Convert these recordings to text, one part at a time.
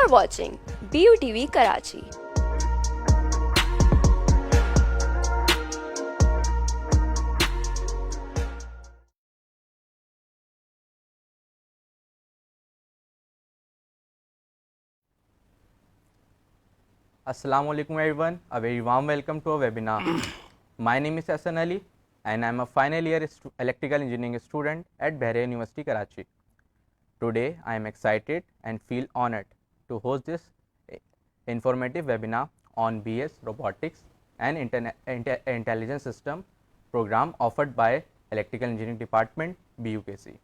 are watching BUTV Karachi. Assalamu alaikum everyone, a very warm welcome to our webinar. My name is Hassan Ali and I am a final year electrical engineering student at Bahrain University Karachi. Today I am excited and feel honored to host this informative webinar on BS Robotics and Intelligence System program offered by Electrical Engineering Department BUKC.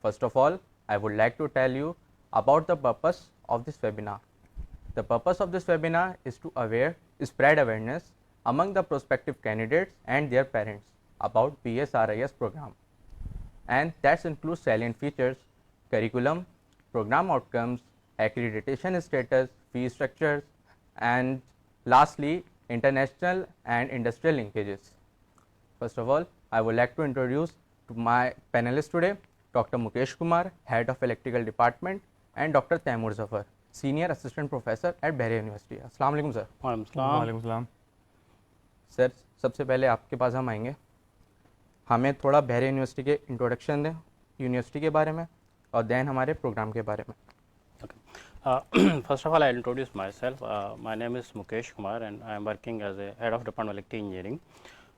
First of all, I would like to tell you about the purpose of this webinar. The purpose of this webinar is to spread awareness among the prospective candidates and their parents about BSRIS program, and that includes salient features, curriculum, program outcomes, accreditation status, fee structures, and lastly international and industrial linkages. First of all, I would like to introduce to my panelists today Dr. Mukesh Kumar, Head of Electrical Department, and Dr. Taimur Zafar, Senior Assistant Professor at Bahrain University. अस्सलाम वालेकुम sir. वालेकुम सलाम। Sir सबसे पहले आपके पास हम आएंगे, हमें थोड़ा बहरेन यूनिवर्सिटी के इंट्रोडक्शन दें यूनिवर्सिटी के बारे में और देन हमारे प्रोग्राम के बारे में। First of all, I'll introduce myself. My name is Mukesh Kumar and I am working as a head of Department of Electrical Engineering.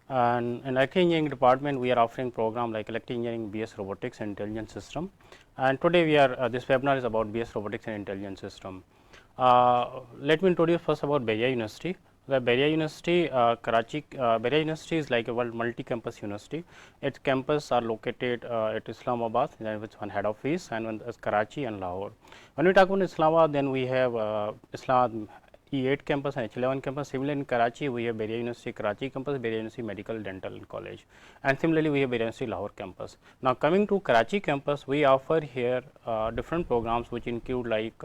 And in Electrical Engineering Department, we are offering program like Electrical Engineering, BS Robotics and Intelligence System. And today we are, this webinar is about BS Robotics and Intelligence System. Let me introduce first about Bahia University. The Bahia University, Bahia University is like a multi-campus university. Its campus are located at Islamabad, which one head office, and one is Karachi and Lahore. When we talk about Islamabad, then we have Islam E8 campus and H11 campus. Similarly, in Karachi, we have Bahia University Karachi campus, Bahia University Medical Dental College, and similarly, we have Bahia University Lahore campus. Now, coming to Karachi campus, we offer here different programs which include like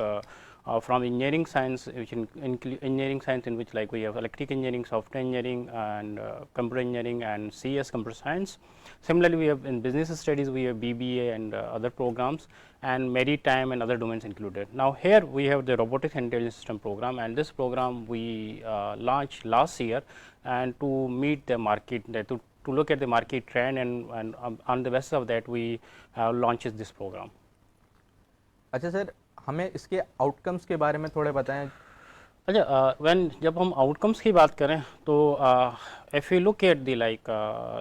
from engineering science, which engineering science in which like we have electrical engineering, software engineering, and computer engineering, and CS computer science. Similarly, we have in business studies we have BBA and other programs, and maritime and other domains included. Now here we have the robotics and intelligence system program, and this program we launched last year, and to meet the market, to look at the market trend, and on the basis of that we launched this program. अच्छा sir, हमें इसके outcomes के बारे में थोड़े बताएं। अच्छा, जब हम आउटकम्स की बात करें तो if you look at the like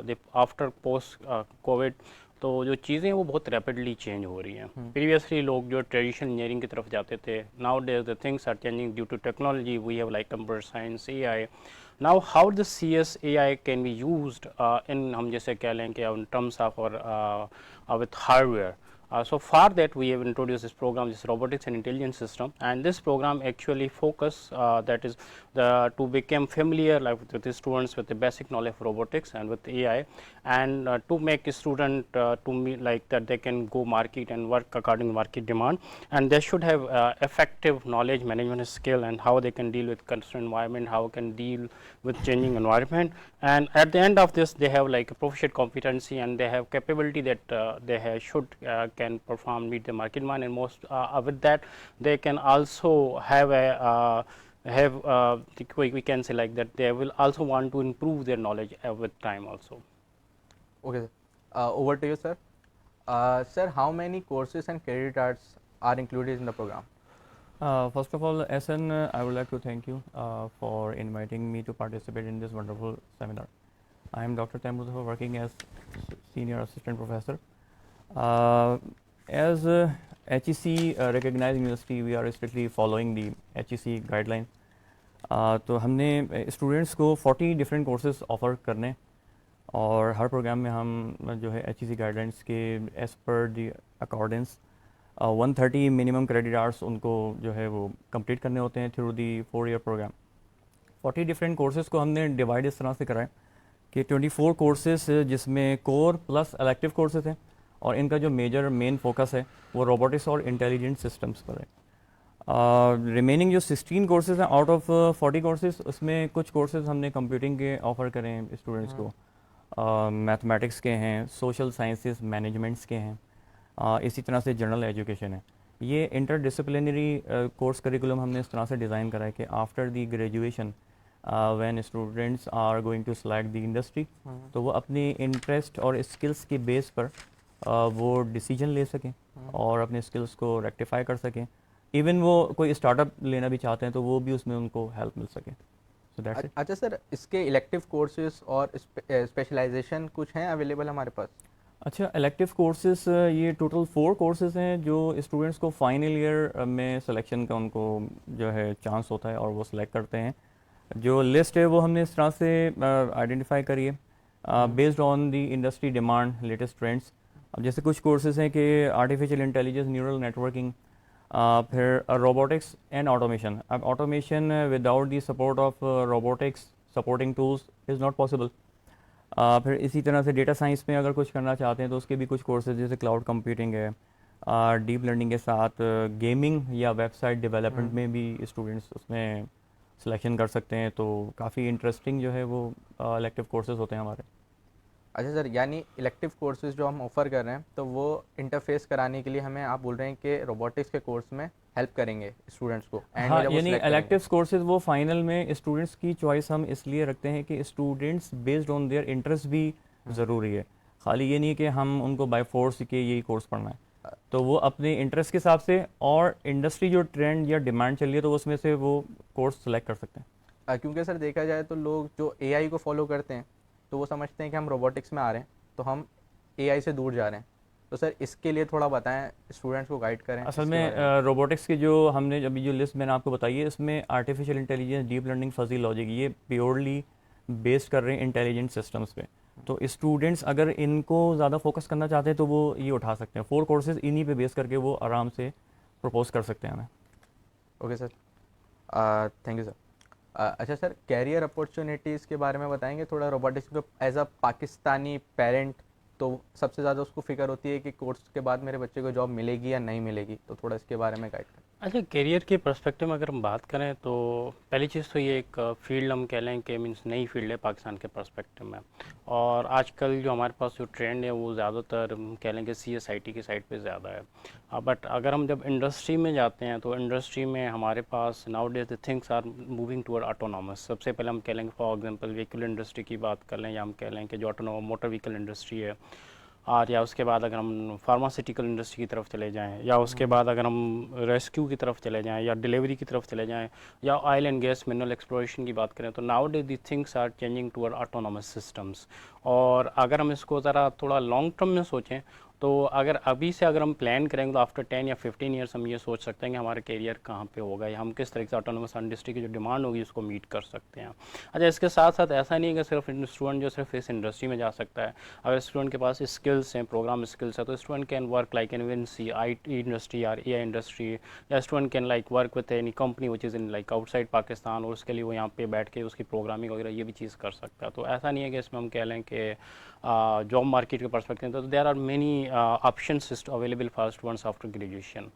the after post Covid, तो जो चीज़ें हैं वो बहुत रैपिडली चेंज हो रही हैं। प्रीवियसली लोग जो ट्रेडिशनल इंजीनियरिंग की तरफ जाते थे, now days the things are changing due to technology. We have like computer science, AI। Now how the CS AI can be used in, हम जैसे कह लें कि इन टर्म्स ऑफ और with hardware. So for that we have introduced this program, this robotics and intelligence system, and this program actually focus that is to become familiar like with the students with the basic knowledge of robotics and with AI, and to make a student to me like that they can go market and work according to market demand, and they should have effective knowledge management skill and how they can deal with constrained environment, how can deal with changing environment, and at the end of this they have like a proficient competency and they have capability that they have should can perform, meet the market demand, and most with that they can also have a we can say like that they will also want to improve their knowledge with time also. Okay, over to you, sir. Sir, how many courses and credit hours are included in the program? First of all, SN, I would like to thank you for inviting me to participate in this wonderful seminar. I am Dr. Taimur Zafar, working as Senior Assistant Professor. As HEC recognized university, we are strictly following the HEC guidelines. तो हमने students को 40 different courses offer करने, और हर programme में हम जो है HEC guidelines के as per the accordance 130 minimum credit hours उनको जो है वो कंप्लीट करने होते हैं through the 4-year program. 40 different courses को हमने डिवाइड इस तरह से कराएं कि 24 कोर्सेज जिसमें कोर प्लस इलेक्टिव कोर्सेज हैं, और इनका जो मेन फोकस है वो रोबोटिक्स और इंटेलिजेंट सिस्टम्स पर है। रिमेनिंग जो 16 कोर्सेज हैं आउट ऑफ 40 कोर्सेज, उसमें कुछ कोर्सेज हमने कंप्यूटिंग के ऑफ़र करें हैं स्टूडेंट्स को, मैथमेटिक्स के हैं, सोशल साइंसेस मैनेजमेंट्स के हैं, इसी तरह से जनरल एजुकेशन है। ये इंटरडिसिप्लिनरी कोर्स करिकुलम हमने इस तरह से डिज़ाइन करा है कि after the graduation when students are going to select the industry, तो वो अपनी इंटरेस्ट और स्किल्स के बेस पर वो डिसीजन ले सकें और अपने स्किल्स को रेक्टिफाई कर सकें। इवन वो कोई स्टार्टअप लेना भी चाहते हैं तो वो भी उसमें उनको हेल्प मिल सके। So that's it. अच्छा सर, इसके इलेक्टिव कोर्सेज और स्पेशलाइजेशन कुछ हैं अवेलेबल हमारे पास? अच्छा, इलेक्टिव कोर्सेज ये टोटल 4 कोर्सेज हैं जो स्टूडेंट्स को फाइनल ईयर में सिलेक्शन का उनको जो है चांस होता है और वो सिलेक्ट करते हैं। जो लिस्ट है वो हमने इस तरह से आइडेंटिफाई करी है based on the industry demand, latest trends. अब जैसे कुछ कोर्सेज हैं कि आर्टिफिशियल इंटेलिजेंस, न्यूरल नेटवर्किंग, फिर रोबोटिक्स एंड ऑटोमेशन। अब automation without the support of robotics supporting tools is not possible. फिर इसी तरह से डेटा साइंस में अगर कुछ करना चाहते हैं तो उसके भी कुछ कोर्सेज जैसे क्लाउड कंप्यूटिंग है, डीप लर्निंग के साथ गेमिंग या वेबसाइट डेवलपमेंट में भी स्टूडेंट्स उसमें सिलेक्शन कर सकते हैं। तो काफ़ी इंटरेस्टिंग जो है वो इलेक्टिव कोर्सेज होते हैं हमारे। अच्छा सर, यानी इलेक्टिव कोर्सेज जो हम ऑफ़र कर रहे हैं तो वो इंटरफेस कराने के लिए हमें आप बोल रहे हैं कि रोबोटिक्स के कोर्स में हेल्प करेंगे स्टूडेंट्स को। हाँ, यानी इलेक्टिव कोर्सेज वो फाइनल में स्टूडेंट्स की चॉइस हम इसलिए रखते हैं कि students based on their interest भी ज़रूरी है। खाली ये नहीं कि हम उनको बाय फोर्स के यही कोर्स पढ़ना है, तो वो अपने इंटरेस्ट के हिसाब से और इंडस्ट्री जो ट्रेंड या डिमांड चल रही है तो उसमें से वो कोर्स सेलेक्ट कर सकते हैं। क्योंकि सर देखा जाए तो लोग जो एआई को फॉलो करते हैं तो वो समझते हैं कि हम रोबोटिक्स में आ रहे हैं तो हम एआई से दूर जा रहे हैं। तो सर इसके लिए थोड़ा बताएं, स्टूडेंट्स को गाइड करें। असल में रोबोटिक्स की जो हमने अभी जो लिस्ट मैंने आपको बताई है इसमें artificial intelligence, deep learning, fuzzy logic ये प्योरली बेस्ड कर रहे हैं इंटेलिजेंट सिस्टम्स पे। तो स्टूडेंट्स अगर इनको ज़्यादा फोकस करना चाहते हैं तो वो ये उठा सकते हैं। 4 कोर्सेज इन्हीं पे बेस करके वो आराम से प्रपोज कर सकते हैं हमें। Okay sir, thank you sir. अच्छा सर, कैरियर अपॉर्चुनिटीज़ के बारे में बताएंगे थोड़ा। रोबोटिक्स को एज अ पाकिस्तानी पेरेंट तो सबसे ज़्यादा उसको फिक्र होती है कि कोर्स के बाद मेरे बच्चे को जॉब मिलेगी या नहीं मिलेगी, तो थोड़ा इसके बारे में गाइड करें। अच्छा, करियर के पर्सपेक्टिव में अगर हम बात करें तो पहली चीज़ तो ये एक फील्ड हम कह लें कि मीन्स नई फील्ड है पाकिस्तान के पर्सपेक्टिव में। और आजकल जो हमारे पास जो ट्रेंड है वो ज़्यादातर हम कह लें कि CSIT की साइड पे ज़्यादा है। बट अगर हम जब इंडस्ट्री में जाते हैं तो इंडस्ट्री में हमारे पास now days the things are moving toward autonomous. सबसे पहले हम कह लेंगे फॉर एग्जांपल व्हीकल इंडस्ट्री की बात कर लें या हम कह लें कि जो ऑटोनॉमस मोटर व्हीकल इंडस्ट्री है, और या उसके बाद अगर हम फार्मास्यूटिकल इंडस्ट्री की तरफ चले जाएं, या उसके बाद अगर हम रेस्क्यू की तरफ चले जाएं या डिलीवरी की तरफ चले जाएं, या oil and gas mineral exploration की बात करें, तो now day the things are changing toward autonomous systems. और अगर हम इसको ज़रा थोड़ा लॉन्ग टर्म में सोचें तो अगर अभी से अगर हम प्लान करेंगे तो आफ्टर 10 या 15 ईयर्स हम ये सोच सकते हैं कि हमारा करियर कहाँ पे होगा या हम किस तरह से ऑटोनोमस इंडस्ट्री की जो डिमांड होगी उसको मीट कर सकते हैं। अच्छा, इसके साथ साथ ऐसा नहीं है कि सिर्फ स्टूडेंट जो सिर्फ इस इंडस्ट्री में जा सकता है। अगर स्टूडेंट के पास स्किल्स हैं, प्रोग्राम स्किल्स है, तो student can work like in IT industry और AI इंडस्ट्री, या student can like work with any company which is in like outside Pakistan, और उसके लिए वो यहाँ पे बैठ के उसकी प्रोग्रामिंग वगैरह ये भी चीज़ कर सकता है। तो ऐसा नहीं है कि इसमें हम कह लें कि जॉब मार्केट के पर्सपेक्टिव तो there are many options available for students after graduation.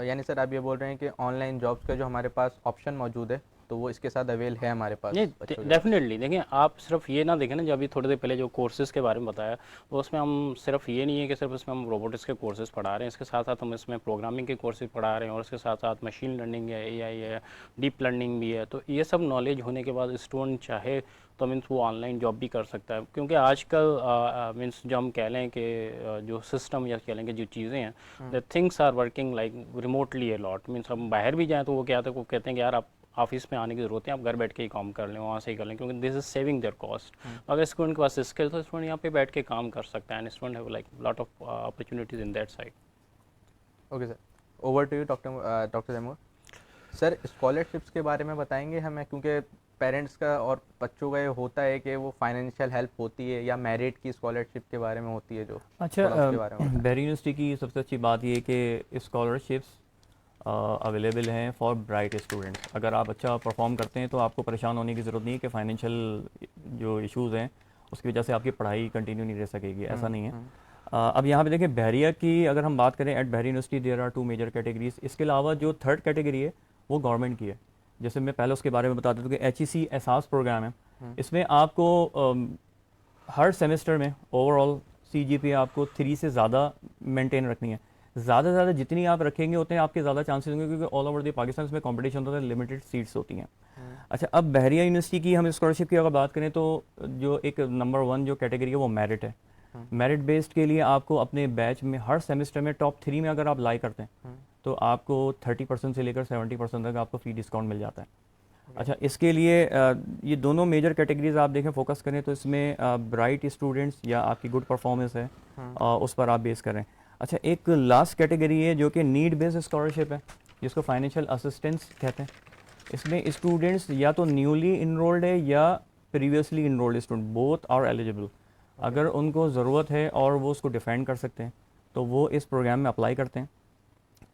यानी सर आप ये बोल रहे हैं कि ऑनलाइन जॉब्स का जो हमारे पास ऑप्शन मौजूद है तो वो इसके साथ अवेल है हमारे पास? नहीं, डेफिनेटली। देखें, आप सिर्फ ये ना देखें ना, जब अभी थोड़ी देर पहले जो कोर्सेज़ के बारे में बताया तो उसमें हम सिर्फ ये नहीं है कि सिर्फ इसमें हम रोबोटिक्स के कोर्सेज़ पढ़ा रहे हैं, इसके साथ साथ हम इसमें प्रोग्रामिंग के कोर्सेज पढ़ा रहे हैं, और इसके साथ साथ मशीन लर्निंग है, AI है, डीप लर्निंग भी है। तो ये सब नॉलेज होने के बाद स्टूडेंट चाहे तो मीन्स वो ऑनलाइन जॉब भी कर सकता है, क्योंकि आजकल मीन्स जो हम कह लें कि जो सिस्टम या कह लें कि जो चीज़ें हैं the things are working like remotely a lot. Means हम बाहर भी जाएँ तो वो क्या था, वो कहते हैं कि यार आप ऑफिस में आने की ज़रूरत है, आप घर बैठ के ही काम कर लें, वहाँ से ही कर लें, क्योंकि this is saving there cost. अगर स्टूडेंट के पास स्किल तो स्टूडेंट यहाँ पे बैठ के काम कर सकता है, and student have like lot of opportunities in that side. Okay sir, over to you doctor Taimur. Sir scholarships के बारे में बताएंगे हमें, क्योंकि पेरेंट्स का और बच्चों का ये होता है कि वो फाइनेंशियल हेल्प होती है या मेरिट की स्कॉलरशिप के बारे में होती है जो। अच्छा, उसके बारे में बहरी यूनिवर्सिटी की सबसे अच्छी बात ये है कि स्कॉलरशिप्स अवेलेबल हैं फॉर ब्राइट स्टूडेंट्स। अगर आप अच्छा परफॉर्म करते हैं तो आपको परेशान होने की ज़रूरत नहीं है कि फाइनेंशियल जो इश्यूज़ हैं उसकी वजह से आपकी पढ़ाई कंटिन्यू नहीं रह सकेगी, ऐसा नहीं है। अब यहाँ पे देखें, बहरिया की अगर हम बात करें, at Bahria university there are 2 major categories. इसके अलावा जो 3rd कैटेगरी है वो गवर्नमेंट की है। जैसे मैं पहले उसके बारे में बता देता हूँ कि HEC एहसास प्रोग्राम है। इसमें आपको हर सेमेस्टर में ओवरऑल CGPA आपको 3 से ज़्यादा मेंटेन रखनी है। ज़्यादा से ज़्यादा जितनी आप रखेंगे उतने आपके ज़्यादा चांसेस होंगे, क्योंकि ऑल ओवर द पाकिस्तान इसमें कंपटीशन होता है, लिमिटेड सीट्स होती हैं। अच्छा, अब बहरिया यूनिवर्सिटी की हम स्कॉलरशिप की अगर बात करें तो जो एक नंबर 1 जो कैटेगरी है वो मेरिट है। मेरिट बेस्ड के लिए आपको अपने बैच में हर सेमेस्टर में टॉप 3 में अगर आप लाई करते हैं तो आपको 30% से लेकर 70% तक आपको फी डिस्काउंट मिल जाता है। अच्छा, इसके लिए ये दोनों मेजर कैटेगरीज आप देखें फोकस करें तो इसमें ब्राइट स्टूडेंट्स या आपकी गुड परफॉर्मेंस है उस पर आप बेस करें। अच्छा, एक लास्ट कैटेगरी है जो कि नीड बेस्ड स्कॉलरशिप है, जिसको फाइनेंशियल असिस्टेंस कहते हैं। इसमें स्टूडेंट्स या तो न्यूली इनरोल्ड है या previously enrolled student, both are eligible. अगर उनको ज़रूरत है और वो उसको डिफेंड कर सकते हैं तो वो इस प्रोग्राम में अप्लाई करते हैं,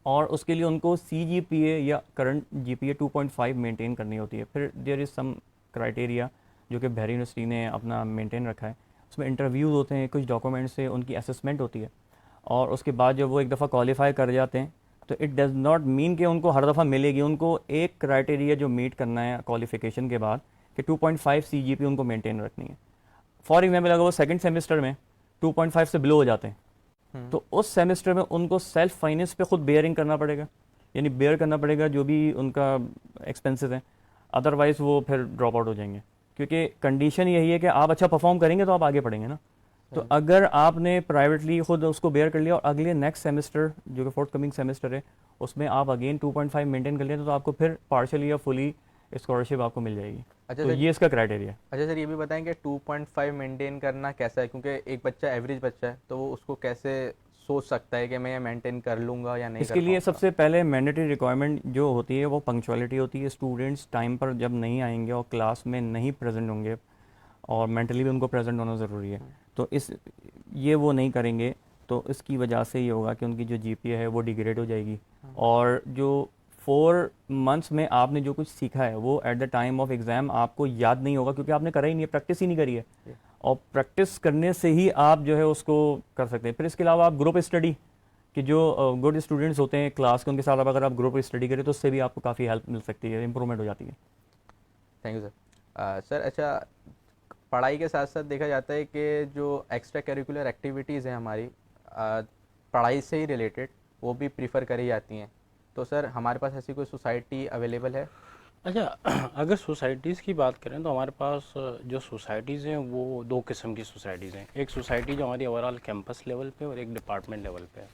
और उसके लिए उनको CGPA या करंट GPA 2.5 मेंटेन करनी होती है। फिर देयर इज़ सम क्राइटेरिया जो कि बहरी यूनिवर्सिटी ने अपना मेंटेन रखा है। उसमें इंटरव्यूज़ होते हैं, कुछ डॉक्यूमेंट्स से उनकी असेसमेंट होती है, और उसके बाद जब वो एक दफ़ा क्वालिफाई कर जाते हैं तो इट डज़ नॉट मीन कि उनको हर दफ़ा मिलेगी। उनको एक क्राइटेरिया जो मीट करना है क्वालिफिकेशन के बाद कि 2.5 CGPA उनको मेंटेन रखनी है। फॉर एग्जाम्पल अगर वो सेकंड सेमेस्टर में 2.5 से बिलो हो जाते हैं तो उस सेमेस्टर में उनको सेल्फ फाइनेंस पे खुद बेयरिंग करना पड़ेगा, यानी बेयर करना पड़ेगा जो भी उनका एक्सपेंसेस हैं, अदरवाइज़ वो फिर ड्रॉप आउट हो जाएंगे। क्योंकि कंडीशन यही है कि आप अच्छा परफॉर्म करेंगे तो आप आगे पढ़ेंगे ना। तो अगर आपने प्राइवेटली खुद उसको बेयर कर लिया और अगले नेक्स्ट सेमेस्टर जो कि फोर्थ कमिंग सेमेस्टर है उसमें आप अगेन 2.5 मेंटेन कर लिया तो आपको फिर पार्शली या फुली स्कॉलरशिप आपको मिल जाएगी। अच्छा तो सर, ये इसका क्राइटेरिया। अच्छा सर, ये भी बताएं कि 2.5 मेंटेन करना कैसा है, क्योंकि एक बच्चा एवरेज बच्चा है तो वो उसको कैसे सोच सकता है कि मैं ये मेंटेन कर लूँगा या नहीं इसके कर लिए पाऊंगा? सबसे पहले मैंडेटरी रिक्वायरमेंट जो होती है वो पंक्चुअलिटी होती है। स्टूडेंट्स टाइम पर जब नहीं आएंगे और क्लास में नहीं प्रेजेंट होंगे और मेंटली भी उनको प्रेजेंट होना ज़रूरी है, तो ये वो नहीं करेंगे तो इसकी वजह से ये होगा कि उनकी जो GPA है वो डिग्रेड हो जाएगी, और जो 4 मंथ्स में आपने जो कुछ सीखा है वो at the time of exam आपको याद नहीं होगा, क्योंकि आपने करा ही नहीं है, प्रैक्टिस ही नहीं करी है। और प्रैक्टिस करने से ही आप जो है उसको कर सकते हैं। फिर इसके अलावा आप ग्रुप स्टडी कि जो गुड स्टूडेंट्स होते हैं क्लास के, उनके साथ अगर आप ग्रुप स्टडी करें तो उससे भी आपको काफ़ी हेल्प मिल सकती है, इंप्रूवमेंट हो जाती है। Thank you sir. सर अच्छा, पढ़ाई के साथ साथ देखा जाता है कि जो एक्स्ट्रा करिकुलर एक्टिविटीज़ हैं हमारी पढ़ाई से ही रिलेटेड, वो भी प्रीफर करी जाती हैं। तो सर हमारे पास ऐसी कोई सोसाइटी अवेलेबल है? अच्छा, अगर सोसाइटीज़ की बात करें तो हमारे पास जो सोसाइटीज़ हैं वो 2 किस्म की सोसाइटीज़ हैं। एक सोसाइटी जो हमारी ओवरऑल कैंपस लेवल पे और एक डिपार्टमेंट लेवल पे है।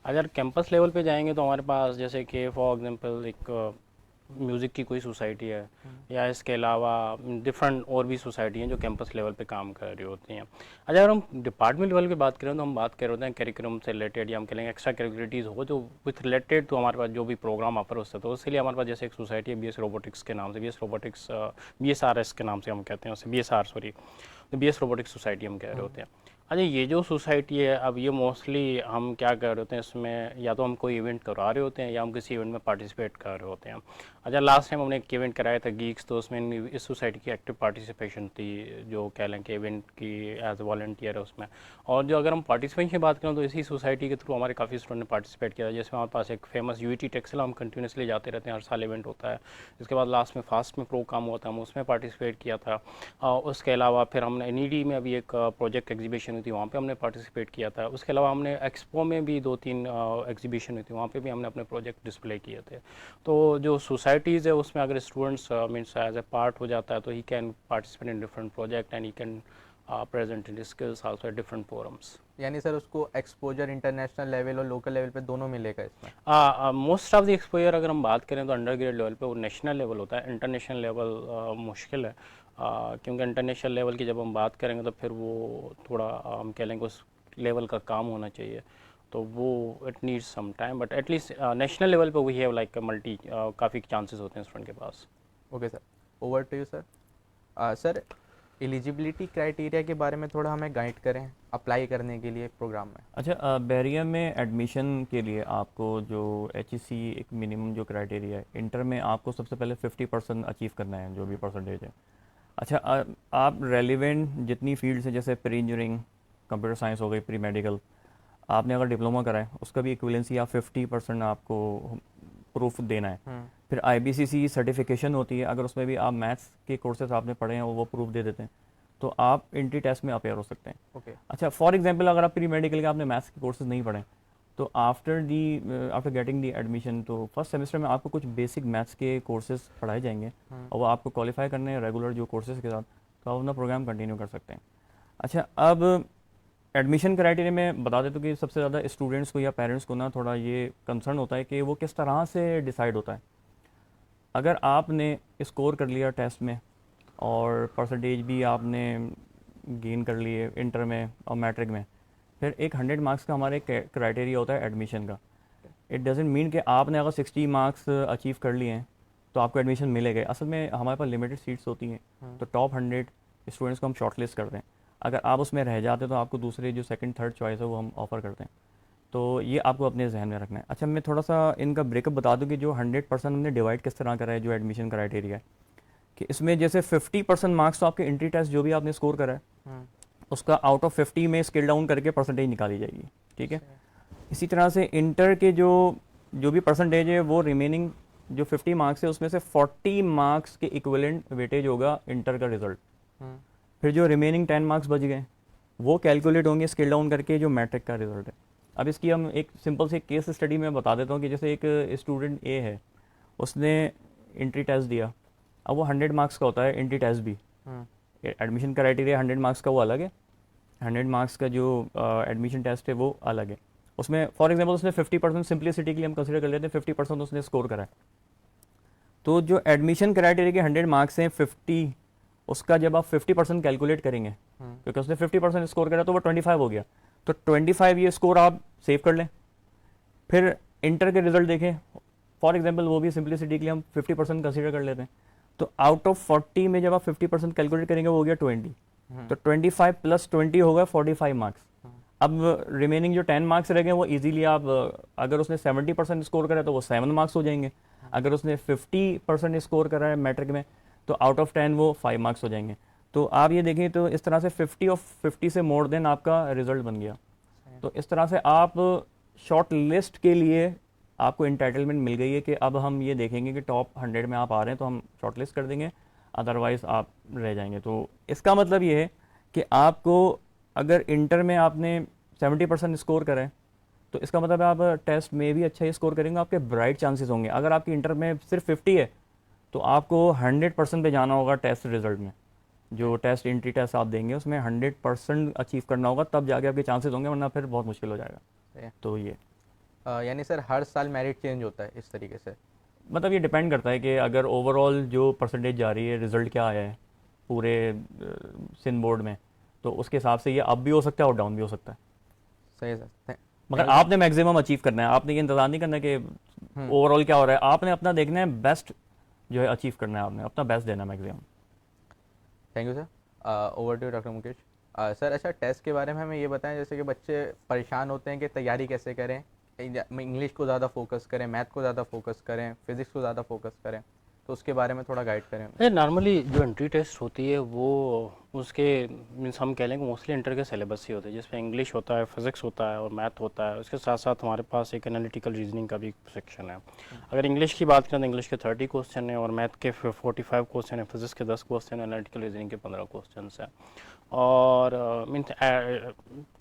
अगर कैंपस लेवल पे जाएंगे तो हमारे पास जैसे कि फॉर एग्जांपल एक म्यूज़िक की कोई सोसाइटी है, या इसके अलावा डिफरेंट और भी सोसाइटी हैं जो कैंपस लेवल पे काम कर रही होती हैं। अगर हम डिपार्टमेंट लेवल की बात करें तो हम बात कर रहे होते हैं करिकुलम से रिलेटेड, या हम कहेंगे एक्स्ट्रा करिकुलरिटीज़ हो जो विथ रिलेटेड तो हमारे पास जो भी प्रोग्राम ऑफर होता है। तो उसके लिए हमारे पास जैसे एक सोसाइटी है BS रोबोटिक्स के नाम से, BS रोबोटिक्स BSRS के नाम से हम कहते हैं उसे, BSR सॉरी, तो BS रोबोटिक्स सोसाइटी हम कह रहे होते हैं। अच्छा, ये जो सोसाइटी है अब ये मोस्टली हम क्या कर रहे होते हैं इसमें, या तो हम कोई इवेंट करवा रहे होते हैं या हम किसी इवेंट में पार्टिसिपेट कर रहे होते हैं। अच्छा, लास्ट टाइम हमने एक इवेंट कराया था गीक्स, तो उसमें इस सोसाइटी की एक्टिव पार्टिसिपेशन थी, जो कह लें कि इवेंट की एज ए वॉलंटियर है उसमें। और जो अगर हम पार्टिसिपेशन की बात करें तो इसी सोसाइटी के थ्रू हमारे काफ़ी स्टूडेंट ने पार्टिसिपेट किया, जैसे हमारे पास एक फेमस UET टेक्सला हम कंटिन्यूसली जाते रहते हैं, हर साल इवेंट होता है। इसके बाद लास्ट में फास्ट में प्रोग्राम हुआ था, हम उसमें पार्टिसिपेट किया था। उसके अलावा फिर हमने NED में अभी एक प्रोजेक्ट एग्जीबिशन हुई थी, वहाँ पर हमने पार्टिसिपेट किया था। उसके अलावा हमने एक्सपो में भी 2-3 एग्जीबिशन हुई थी, वहाँ पे भी हमने अपने प्रोजेक्ट डिस्प्ले किए थे। तो जो सोसाइटीज़ है उसमें अगर students means as a part हो जाता है तो he can participate in different project and he can present in skills also at different forums. यानी सर उसको एक्सपोजर इंटरनेशनल लेवल और लोकल लेवल पे दोनों मिलेगा इसमें? मोस्ट ऑफ द एक्सपोजर अगर हम बात करें तो अंडर ग्रेड लेवल पे वो नेशनल लेवल होता है, इंटरनेशनल लेवल मुश्किल है। क्योंकि इंटरनेशनल लेवल की जब हम बात करेंगे तो फिर वो थोड़ा हम कह लेंगे उस लेवल का काम होना चाहिए, तो वो it needs some time, but at least national level पे वी हैव लाइक मल्टी काफ़ी चांसेस होते हैं स्टूडेंट के पास। Okay sir, over to you sir. Sir eligibility criteria के बारे में थोड़ा हमें गाइड करें अप्लाई करने के लिए प्रोग्राम में। अच्छा, बहरिया में एडमिशन के लिए आपको जो HEC एक मिनिमम जो क्राइटेरिया है, इंटर में आपको सबसे पहले 50% अचीव करना है, जो भी परसेंटेज है। अच्छा, आप रेलिवेंट जितनी फील्ड्स हैं जैसे प्री इंजीनियरिंग, कंप्यूटर साइंस हो गई, प्री मेडिकल, आपने अगर डिप्लोमा करा है उसका भी इक्विवेलेंसी आप 50% आपको प्रूफ देना है। फिर IBCC सर्टिफिकेशन होती है, अगर उसमें भी आप मैथ्स के कोर्सेज आपने पढ़े हैं वो प्रूफ दे देते हैं तो आप एंट्री टेस्ट में अपेयर हो सकते हैं। ओके। अच्छा, फॉर एग्जांपल अगर आप प्री मेडिकल के आपने मैथ्स के कोर्सेज नहीं पढ़े तो आफ्टर गेटिंग दी एडमिशन तो फर्स्ट सेमेस्टर में आपको कुछ बेसिक मैथ्स के कोर्सेज पढ़ाए जाएंगे और वो आपको क्वालिफाई करने हैं रेगुलर जो कोर्सेज के साथ, तो आप अपना प्रोग्राम कंटिन्यू कर सकते हैं। अच्छा, अब एडमिशन क्राइटेरिया में बता देता हूँ कि सबसे ज़्यादा स्टूडेंट्स को या पेरेंट्स को ना थोड़ा ये कंसर्न होता है कि वो किस तरह से डिसाइड होता है। अगर आपने स्कोर कर लिया टेस्ट में और परसेंटेज भी आपने गेन कर लिए इंटर में और मैट्रिक में, फिर एक 100 मार्क्स का हमारा एक क्राइटेरिया होता है एडमिशन का। इट डजेंट मीन कि आपने अगर 60 मार्क्स अचीव कर लिए हैं तो आपको एडमिशन मिलेगा। असल में हमारे पास लिमिटेड सीट्स होती हैं, तो टॉप 100 स्टूडेंट्स को हम शॉर्टलिस्ट करते हैं। अगर आप उसमें रह जाते तो आपको दूसरे जो सेकंड थर्ड चॉइस है वो हम ऑफ़र करते हैं। तो ये आपको अपने जहन में रखना है। अच्छा, मैं थोड़ा सा इनका ब्रेकअप बता दूं कि जो 100% हमने डिवाइड किस तरह करा है जो एडमिशन क्राइटेरिया है, कि इसमें जैसे 50% मार्क्स तो आपके एंट्री टेस्ट जो भी आपने स्कोर करा है उसका आउट ऑफ 50 में स्केल डाउन करके परसेंटेज निकाली जाएगी, ठीक है। इसी तरह से इंटर के जो भी परसेंटेज है वो रिमेनिंग जो 50 मार्क्स है उसमें से 40 मार्क्स के इक्विवेलेंट वेटेज होगा इंटर का रिजल्ट। फिर जो रिमेनिंग 10 मार्क्स बच गए वो कैलकुलेट होंगे स्केल डाउन करके जो मैट्रिक का रिजल्ट है। अब इसकी हम एक सिंपल से केस स्टडी में बता देता हूँ कि जैसे एक स्टूडेंट ए है, उसने एंट्री टेस्ट दिया। अब वो 100 मार्क्स का होता है एंट्री टेस्ट भी, एडमिशन क्राइटेरिया 100 मार्क्स का वो अलग है, 100 मार्क्स का जो एडमिशन टेस्ट है वो अलग है। उसमें फॉर एग्जांपल उसने 50% सिंप्लिसिटी के लिए हम कंसिडर कर लेते हैं 50% उसने स्कोर करा है। तो जो एडमिशन क्राइटेरिया के 100 मार्क्स हैं 50, उसका जब आप 50% कैलकुलेट करेंगे क्योंकि उसने 50% स्कोर करा तो वो 25 हो गया, तो 25 ये स्कोर आप सेव कर लें। फिर इंटर के रिजल्ट देखें, फॉर एग्जांपल वो भी सिंप्लिसिटी के लिए हम 50% कंसीडर कर लेते हैं। तो आउट ऑफ 40 में जब आप 50% कैलकुलेट करेंगे वो हो गया 20, तो 25 प्लस 20 होगा 45 मार्क्स। अब रिमेनिंग जो 10 मार्क्स रह गए वो इजीली आप, अगर उसने 70% स्कोर करा तो वो 7 मार्क्स हो जाएंगे, अगर उसने 50% स्कोर करा है मैट्रिक में तो आउट ऑफ 10 वो 5 मार्क्स हो जाएंगे। तो आप ये देखें तो इस तरह से 50 ऑफ 50 से मोर देन आपका रिजल्ट बन गया। तो इस तरह से आप शॉर्ट लिस्ट के लिए आपको इंटाइटलमेंट मिल गई है कि अब हम ये देखेंगे कि टॉप 100 में आप आ रहे हैं तो हम शॉर्ट लिस्ट कर देंगे, अदरवाइज़ आप रह जाएंगे। तो इसका मतलब ये है कि आपको अगर इंटर में आपने 70% स्कोर करें तो इसका मतलब है आप टेस्ट में भी अच्छा ही स्कोर करेंगे, आपके ब्राइट चांसेस होंगे। अगर आपकी इंटर में सिर्फ 50 है तो आपको 100% पे जाना होगा टेस्ट रिजल्ट में। जो टेस्ट एंट्री टेस्ट आप देंगे उसमें 100% अचीव करना होगा, तब जाके आपके चांसेस होंगे, वरना फिर बहुत मुश्किल हो जाएगा। तो ये यानी सर हर साल मेरिट चेंज होता है इस तरीके से? मतलब ये डिपेंड करता है कि अगर ओवरऑल जो परसेंटेज जा रही है, रिज़ल्ट क्या आया है पूरे सिंध बोर्ड में, तो उसके हिसाब से ये अप भी हो सकता है और डाउन भी हो सकता है। सही सर, मगर आपने मैक्सिमम अचीव करना है, आपने ये इंतज़ार नहीं करना कि ओवरऑल क्या हो रहा है, आपने अपना देखना है, बेस्ट जो है अचीव करना है, आपने अपना बेस्ट देना है maximum. Thank you sir. Over to doctor Mukesh. Sir अच्छा, टेस्ट के बारे में हमें ये बताएं, जैसे कि बच्चे परेशान होते हैं कि तैयारी कैसे करें, इंग्लिश को ज़्यादा फोकस करें, मैथ को ज़्यादा फोकस करें, फिज़िक्स को ज़्यादा फोकस करें, तो उसके बारे में थोड़ा गाइड करें। नॉर्मली जो एंट्री टेस्ट होती है वो उसके मीन्स हम कह लेंगे मोस्टली इंटर के सिलेबस ही होते हैं, जिसमें इंग्लिश होता है, फिजिक्स होता है और मैथ होता है। उसके साथ साथ हमारे पास एक एनालिटिकल रीजनिंग का भी सेक्शन है। अगर इंग्लिश की बात करें तो इंग्लिश के 30 क्वेश्चन है और मैथ के 45 क्वेश्चन है, फिजिक्स के 10 क्वेश्चन है, एनालिटिकल रीजनिंग के 15 क्वेश्चन है। और मीन्स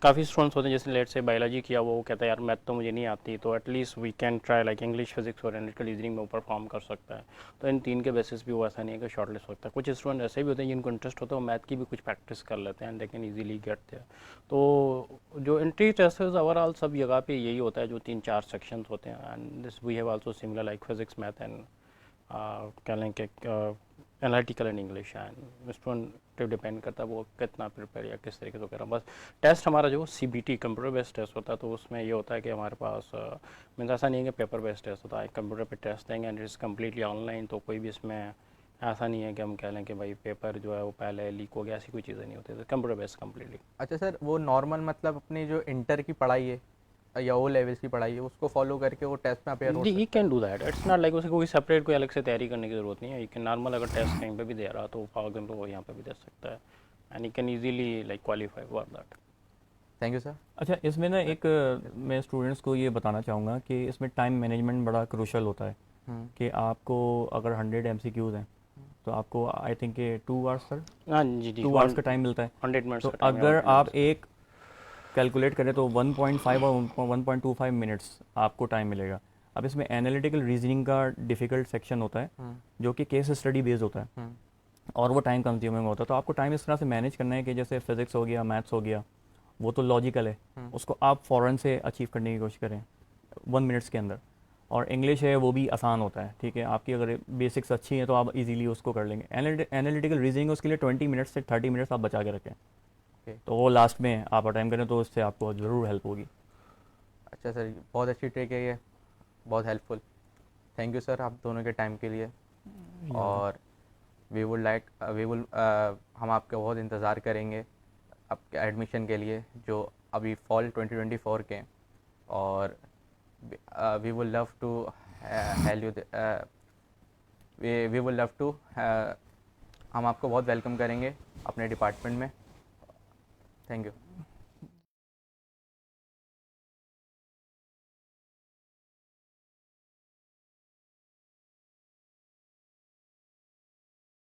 काफ़ी स्टूडेंट्स होते हैं जैसे लेट से बायोलॉजी किया वो कहता है यार मैथ तो मुझे नहीं आती, तो at least we can try like English, physics और एनालिटिकल रीजनिंग में वो परफॉर्म कर सकता है। तो इन तीन के बेसिस भी वो ऐसा नहीं है कि शॉर्ट लिस्ट होता है। कुछ स्टूडेंट ऐसे भी होते हैं जिनको इंटरेस्ट होता है वो मैथ की भी कुछ प्रैक्टिस कर लेते हैं, लेकिन ईजिली गेट देयर। तो जो एंट्री टेस्ट है ओवरऑल सब जगह पे यही होता है, जो 3-4 सेक्शंस होते हैं। And this we have also similar like physics, math and कह लें कि analytical and English. And student depend करता है वो कितना प्रिपेयर या किस तरीके से करें। बस टेस्ट हमारा जो CBT कंप्यूटर बेस्ड टेस्ट होता है, तो उसमें ये होता है कि हमारे पास मीन्स ऐसा नहीं है कि पेपर बेस्ड टेस्ट होता है, कंप्यूटर पे टेस्ट देंगे एंड इट्स कम्प्लीटली ऑनलाइन। तो कोई भी इसमें ऐसा नहीं है कि हम कह लें कि भाई पेपर जो है वो पहले लीक हो गया, ऐसी कोई चीज़ें नहीं होती, तो कंप्यूटर बेस्ड कम्प्लीटली। अच्छा सर, वो नॉर्मल मतलब अपनी जो इंटर की पढ़ाई है या वो लेवल्स की पढ़ाई है उसको फॉलो करके वो टेस्ट में अपेयर हो सकता है? You can do that, it's not like उसे कोई सेपरेट कोई अलग से तैयारी करने की ज़रूरत नहीं है। यू कैन नॉर्मल अगर टेस्ट कहीं पे भी दे रहा तो फॉर एग्जाम्पल वो यहाँ पे भी दे सकता है and you can easily like qualify for that. Thank you sir. अच्छा, इसमें ना एक मैं स्टूडेंट्स को ये बताना चाहूँगा कि इसमें टाइम मैनेजमेंट बड़ा क्रूशल होता है कि आपको अगर 100 MCQs हैं तो आपको आई थिंक 2 आवर्स सर, हाँ जी 2 आवर्स का टाइम मिलता है। 100 मिनट्स तो अगर आप एक कैलकुलेट करें तो 1.5 और 1.25 मिनट्स आपको टाइम मिलेगा। अब इसमें एनालिटिकल रीजनिंग का डिफ़िकल्ट सेक्शन होता है जो कि केस स्टडी बेस्ड होता है और वो टाइम कंज्यूमिंग होता है। तो आपको टाइम इस तरह से मैनेज करना है कि जैसे फिज़िक्स हो गया, मैथ्स हो गया, वो तो लॉजिकल है, उसको आप फ़ौरन से अचीव करने की कोशिश करें 1 मिनट्स के अंदर। और इंग्लिश है वो भी आसान होता है, ठीक है, आपकी अगर बेसिक्स अच्छी हैं तो आप इजीली उसको कर लेंगे। एनालिटिकल रीजनिंग उसके लिए 20 मिनट्स से 30 मिनट्स आप बचा के रखें, तो वो लास्ट में आप अटेम्प्ट करें तो उससे आपको ज़रूर हेल्प होगी। अच्छा सर, बहुत अच्छी ट्रिक है ये, बहुत हेल्पफुल। थैंक यू सर आप दोनों के टाइम के लिए। और हम आपका बहुत इंतज़ार करेंगे आपके एडमिशन के लिए जो अभी फॉल 2024 के हैं। और we would love to help you we would love to हम आपको बहुत वेलकम करेंगे अपने डिपार्टमेंट में। Thank you.